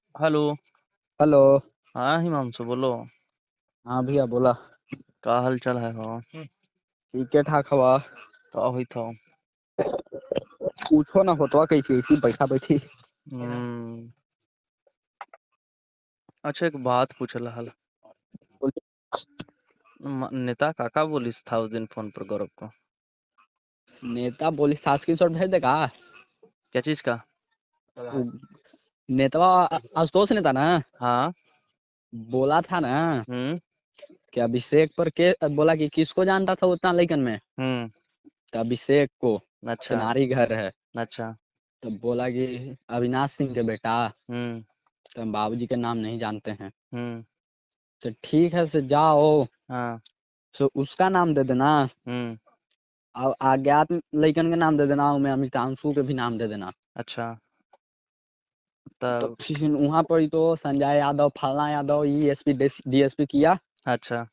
Hello. Hello. हाँ हिमांशु बोलो। हाँ भैया बोला। का हाल चाल है हो? ठीक है ठाक हवा। का हुई था? पूछो ना होतवा कैसे ऐसी बैठा बैठी। हम्म। अच्छा एक बात पूछल हल। नेता काका बोलिस था उस दिन फोन पर गौरव को? नेता बोली था स्क्रीनशॉट भेज देगा। क्या चीज का? नेतवा आशुतोष नेता ना हाँ। बोला था ना हम्म। कि अभिषेक पर के बोला कि किसको जानता था उतना लेकिन में हम्म। तो अभिषेक को अच्छा। चनारी घर है। अच्छा। तो बोला कि अविनाश सिंह के बेटा हम्म। तो हम बाबूजी के नाम नहीं जानते हैं। हम्म। तो ठीक है से जाओ हाँ। सो उसका नाम दे देना हम्म। और अज्ञात लड़कन के नाम दे देना उनमें अमितांशु के भी नाम दे देना। अच्छा। तो तब। फिर वहां पर ही तो संजय यादव फलना यादव ईएसपी डीएसपी किया। अच्छा।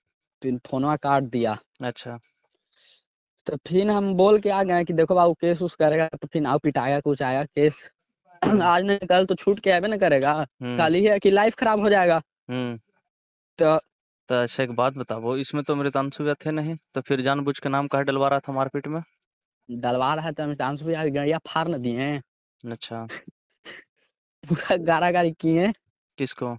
फिर फोनवा काट दिया। अच्छा। तो फिर हम बोल के आ गए कि देखो बाबू केस उस करेगा तो फिर आओ पिटाया कुछ आया केस। हम्म। आज नहीं कल तो छूट के आवे ना करेगा। हम्म। खाली है कि लाइफ खराब हो जाएगा। हम्म। तो तो अच्छा एक बात बताओ, इसमें तो मेरे तानसुया थे नहीं, तो फिर जानबूझ के नाम काहे डलवा रहा था मारपीट में? डलवा रहा है तो अमितांशु भी आगे गड़िया फाड़ न दिए। अच्छा। पूरा गारा गारी किए किसको?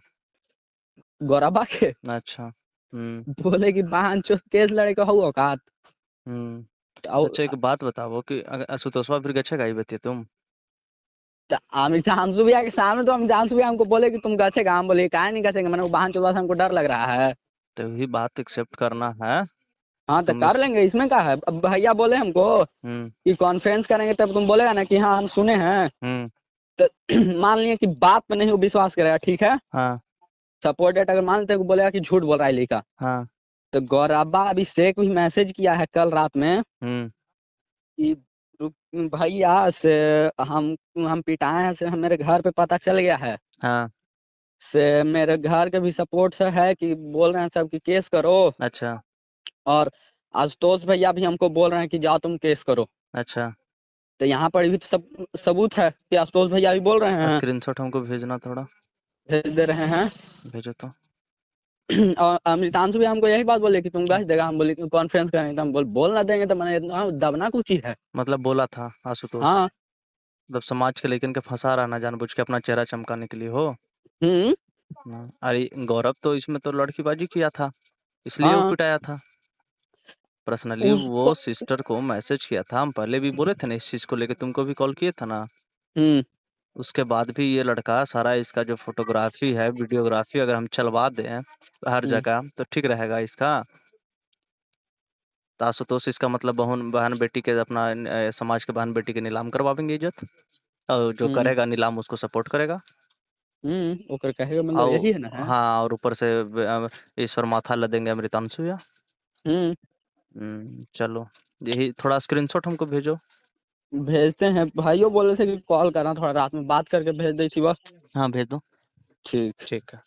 गौरबा के। अच्छा। हम्म। बोले कि बहन चो केस लड़े का हुआ औकात। हम्म। तो अच्छा एक बात बताओ कि अगर असुतोषवा फिर गच्छे गाई बती तुम? अमितांशु भैया के सामने तो अमितांशु भैया हमको बोले कि तुम गछेगा। हम बोले काहे नहीं गछेंगे मैंने वो बहन चोदा से हमको डर लग रहा है। तो वही बात एक्सेप्ट करना है। हाँ तो तुम कर इस। लेंगे इसमें क्या है। अब भैया बोले हमको हम्म। कि कॉन्फ्रेंस करेंगे तब तुम बोलेगा ना कि हाँ हम सुने हैं। हम्म। तो मान लिए कि बात पे नहीं वो विश्वास करेगा ठीक है। हाँ। सपोर्ट डेट अगर मान लेते हैं, बोलेगा कि झूठ बोल रहा है लिखा। हाँ। तो गौरबा अभिषेक भी मैसेज किया है कल रात में हम्म। कि भैया से हम पिटाए हैं से मेरे घर पे पता चल गया है। हाँ। से मेरे घर के भी सपोर्ट से है कि बोल रहे हैं सब कि केस करो। अच्छा। और आशुतोष भैया भी हमको बोल रहे हैं कि जाओ तुम केस करो। अच्छा। तो यहाँ पर भी तो सबूत है कि आशुतोष भैया भी बोल रहे हैं। स्क्रीनशॉट हमको भेजना थोड़ा। भेज दे रहे हैं। भेजो तो। और अमितांशु भी हमको यही बात बोले कि तुम भेज देगा। हम बोले कॉन्फ्रेंस करेंगे तो हम बोल ना देंगे तो मैंने इतना दबना कुछ ही है। मतलब बोला था आशुतोष? हाँ। मतलब समाज के लेकिन के फंसा रहा ना जानबूझ के अपना चेहरा चमकाने के लिए हो। हम्म। अरे गौरव तो इसमें तो लड़कीबाजी किया था, इसलिए वो हाँ पिटाया था। पर्सनली वो उसको। सिस्टर को मैसेज किया था, हम पहले भी बोले थे ना इस चीज को लेके, तुमको भी कॉल किए थे ना। हम्म। उसके बाद भी ये लड़का सारा इसका जो फोटोग्राफी है वीडियोग्राफी अगर हम चलवा दें हर हम्म। जगह तो ठीक रहेगा इसका। तो आशुतोष इसका मतलब बहन बहन बेटी के अपना समाज के बहन बेटी के नीलाम करवाएंगे इज्जत, और जो हम्म। करेगा नीलाम उसको सपोर्ट करेगा। ओकर कहे का मतलब और यही है ना है। हाँ, और ऊपर से ईश्वर माथा लदेंगे अमृतांशु या। हम्म। चलो, यही थोड़ा स्क्रीनशॉट हमको भेजो। भेजते हैं भाइयों बोले थे कि कॉल करना थोड़ा रात में बात करके भेज दी थी बस। हाँ भेज दो। ठीक। ठीक है।